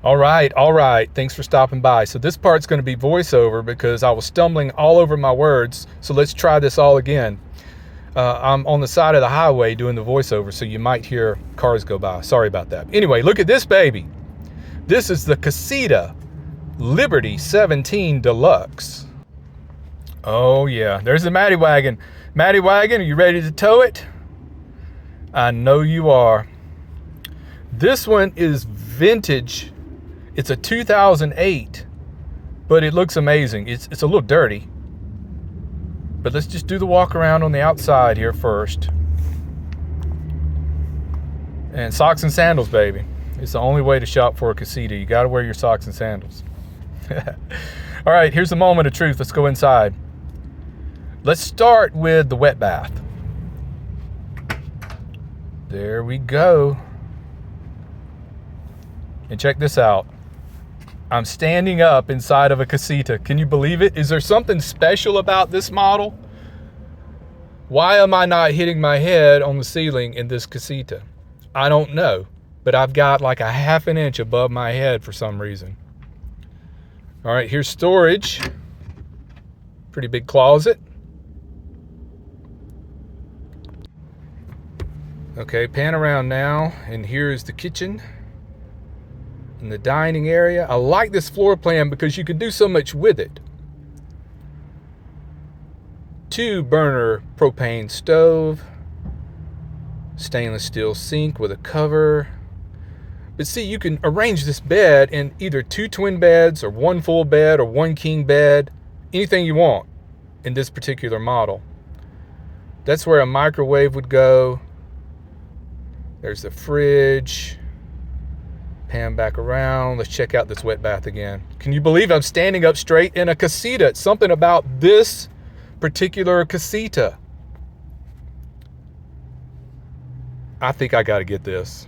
All right. Thanks for stopping by. So this part's going to be voiceover because I was stumbling all over my words. So let's try this all again. I'm on the side of the highway doing the voiceover, so you might hear cars go by. Sorry about that. Anyway, look at this baby. This is the Casita Liberty 17 Deluxe. Oh yeah, there's the Matty Wagon. Matty Wagon, are you ready to tow it? I know you are. This one is vintage. It's a 2008, but it looks amazing. It's a little dirty. But let's just do the walk around on the outside here first. And socks and sandals, baby. It's the only way to shop for a Casita. You got to wear your socks and sandals. All right, here's the moment of truth. Let's go inside. Let's start with the wet bath. There we go. And check this out. I'm standing up inside of a Casita. Can you believe it? Is there something special about this model? Why am I not hitting my head on the ceiling in this Casita? I don't know, but I've got like a half an inch above my head for some reason. All right, here's storage. Pretty big closet. Okay, pan around now, and here's the kitchen and the dining area. I like this floor plan because you can do so much with it. 2-burner propane stove, stainless steel sink with a cover. But see, you can arrange this bed in either 2 twin beds or 1 full bed or 1 king bed, anything you want in this particular model. That's where a microwave would go. There's the fridge. Pan back around. Let's check out this wet bath again. Can you believe I'm standing up straight in a Casita? It's something about this particular Casita. I think I got to get this.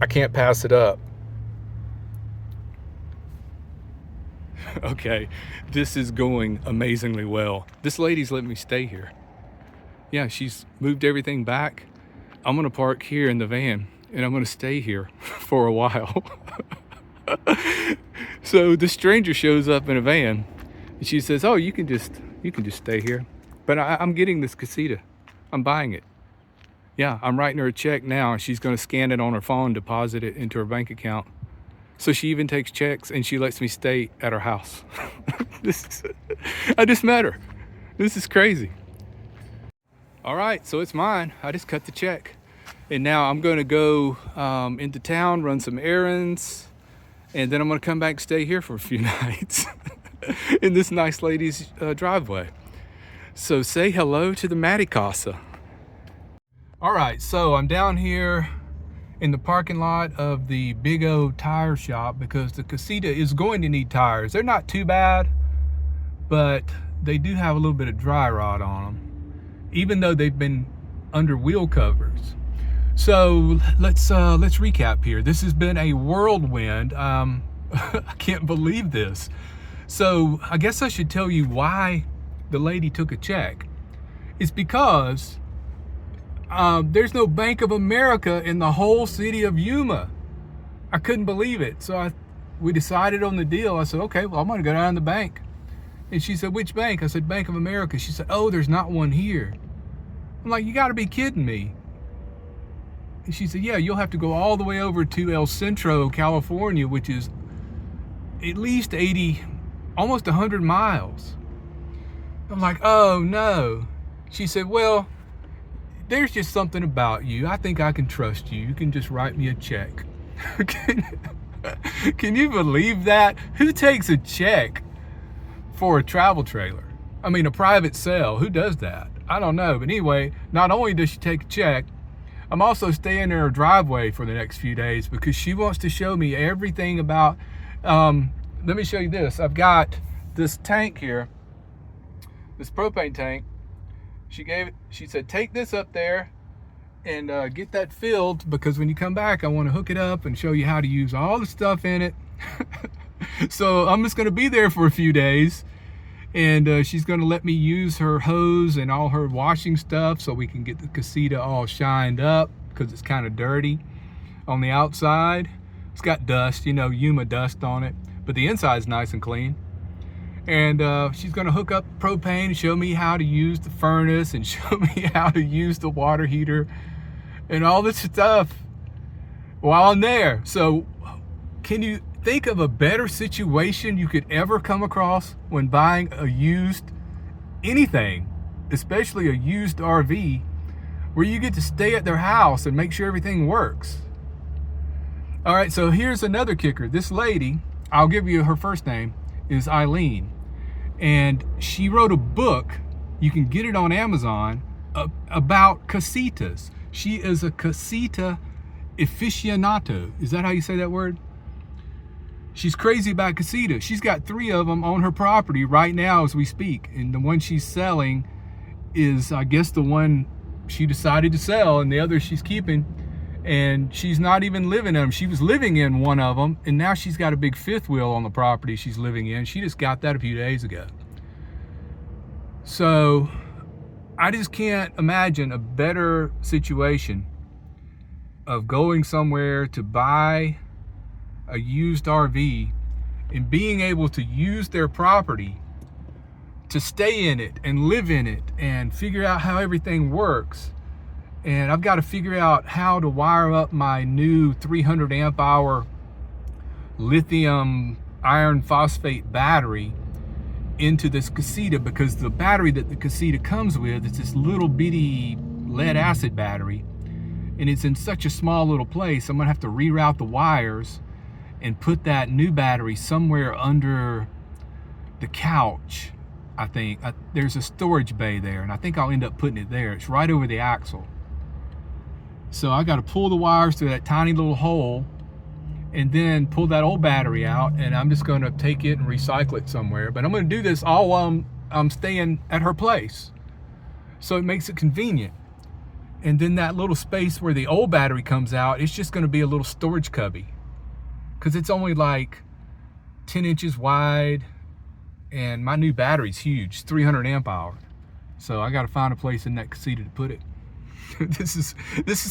I can't pass it up. Okay, this is going amazingly well. This lady's let me stay here. Yeah, she's moved everything back. I'm gonna park here in the van and I'm gonna stay here for a while. So the stranger shows up in a van and she says, oh, you can just stay here. But I'm getting this Casita. I'm buying it. Yeah, I'm writing her a check now and she's gonna scan it on her phone, deposit it into her bank account. So she even takes checks and she lets me stay at her house. I just met her. This is crazy. All right, so it's mine. I just cut the check. And now I'm gonna go into town, run some errands, and then I'm gonna come back and stay here for a few nights in this nice lady's driveway. So say hello to the Matty Casa. All right, so I'm down here in the parking lot of the Big O tire shop because the Casita is going to need tires. They're not too bad, but they do have a little bit of dry rot on them, even though they've been under wheel covers. So let's recap here. This has been a whirlwind. I can't believe this. So I guess I should tell you why the lady took a check. It's because there's no Bank of America in the whole city of Yuma. I couldn't believe it. So we decided on the deal. I said, okay, well, I'm gonna go down to the bank. And she said, which bank? I said, Bank of America. She said, oh, there's not one here. I'm like, you gotta be kidding me. And she said, yeah, you'll have to go all the way over to El Centro, California, which is at least 80, almost 100 miles. I'm like, oh no. She said, well, there's just something about you. I think I can trust you. You can just write me a check. Can you believe that? Who takes a check for a travel trailer? I mean, a private sale. Who does that? I don't know. But anyway, not only does she take a check, I'm also staying in her driveway for the next few days because she wants to show me everything about, let me show you this. I've got this tank here, this propane tank. She said, take this up there and get that filled because when you come back, I want to hook it up and show you how to use all the stuff in it. So I'm just going to be there for a few days and she's going to let me use her hose and all her washing stuff so we can get the Casita all shined up because it's kind of dirty on the outside. It's got dust, you know, Yuma dust on it, but the inside's nice and clean. And she's gonna hook up propane, show me how to use the furnace and show me how to use the water heater and all this stuff while I'm there. So can you think of a better situation you could ever come across when buying a used anything, especially a used RV, where you get to stay at their house and make sure everything works? All right, so here's another kicker. This lady, I'll give you her first name, is Eileen. And she wrote a book, you can get it on Amazon, about casitas. She is a casita aficionado. Is that how you say that word? She's crazy about casitas. She's got 3 of them on her property right now as we speak. And the one she's selling is, I guess, the one she decided to sell, and the other she's keeping. And she's not even living in them. She was living in one of them, and now she's got a big 5th wheel on the property she's living in. She just got that a few days ago. So I just can't imagine a better situation of going somewhere to buy a used RV and being able to use their property to stay in it and live in it and figure out how everything works. And I've got to figure out how to wire up my new 300 amp hour lithium iron phosphate battery into this Casita, because the battery that the Casita comes with is this little bitty lead acid battery, and it's in such a small little place. I'm gonna have to reroute the wires and put that new battery somewhere under the couch. I think there's a storage bay there, and I think I'll end up putting it there. It's right over the axle. So I got to pull the wires through that tiny little hole and then pull that old battery out, and I'm just going to take it and recycle it somewhere. But I'm going to do this all while I'm staying at her place, so it makes it convenient. And then that little space where the old battery comes out, it's just going to be a little storage cubby, because it's only like 10 inches wide, and my new battery's huge, 300 amp hour. So I got to find a place in that Casita to put it. This is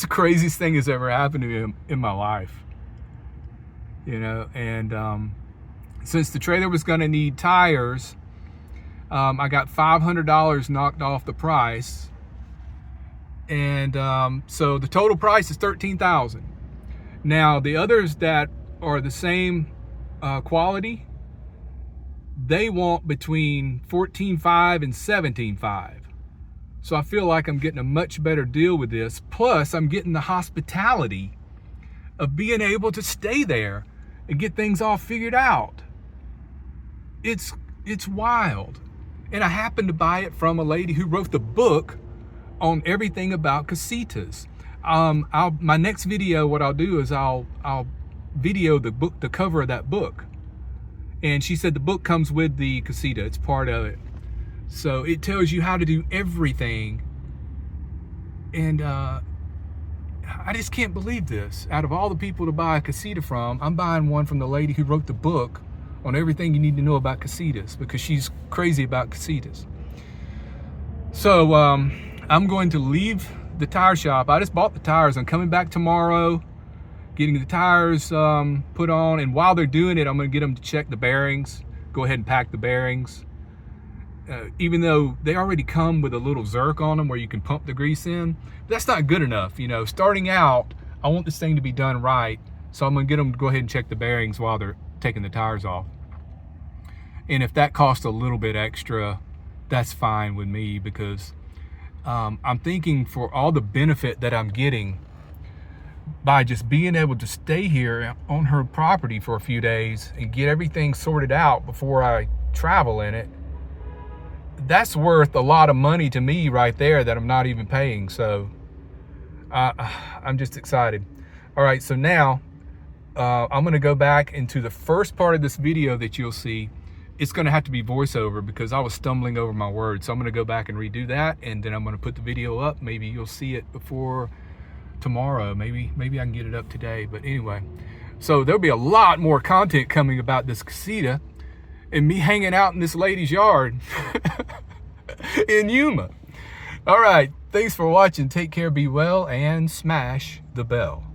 the craziest thing that's ever happened to me in my life, you know. And since the trailer was going to need tires, I got $500 knocked off the price, and so the total price is $13,000. Now the others that are the same quality, they want between $14,500 and $17,500. So I feel like I'm getting a much better deal with this. Plus, I'm getting the hospitality of being able to stay there and get things all figured out. It's wild. And I happened to buy it from a lady who wrote the book on everything about casitas. My next video, what I'll do is I'll video the book, the cover of that book. And she said the book comes with the Casita. It's part of it. So it tells you how to do everything. And I just can't believe this. Out of all the people to buy a Casita from, I'm buying one from the lady who wrote the book on everything you need to know about casitas, because she's crazy about casitas. So I'm going to leave the tire shop. I just bought the tires. I'm coming back tomorrow, getting the tires put on, and while they're doing it, I'm going to get them to check the bearings, go ahead and pack the bearings. Even though they already come with a little zerk on them where you can pump the grease in, but that's not good enough. You know, starting out, I want this thing to be done right, so I'm going to get them to go ahead and check the bearings while they're taking the tires off. And if that costs a little bit extra, that's fine with me, because I'm thinking for all the benefit that I'm getting by just being able to stay here on her property for a few days and get everything sorted out before I travel in it, that's worth a lot of money to me right there that I'm not even paying. So I'm just excited. All right, so now I'm gonna go back into the first part of this video that you'll see. It's gonna have to be voiceover because I was stumbling over my words. So I'm gonna go back and redo that, and then I'm gonna put the video up. Maybe you'll see it before tomorrow. Maybe I can get it up today. But anyway, so there'll be a lot more content coming about this Casita and me hanging out in this lady's yard in Yuma. All right, thanks for watching. Take care, be well, and smash the bell.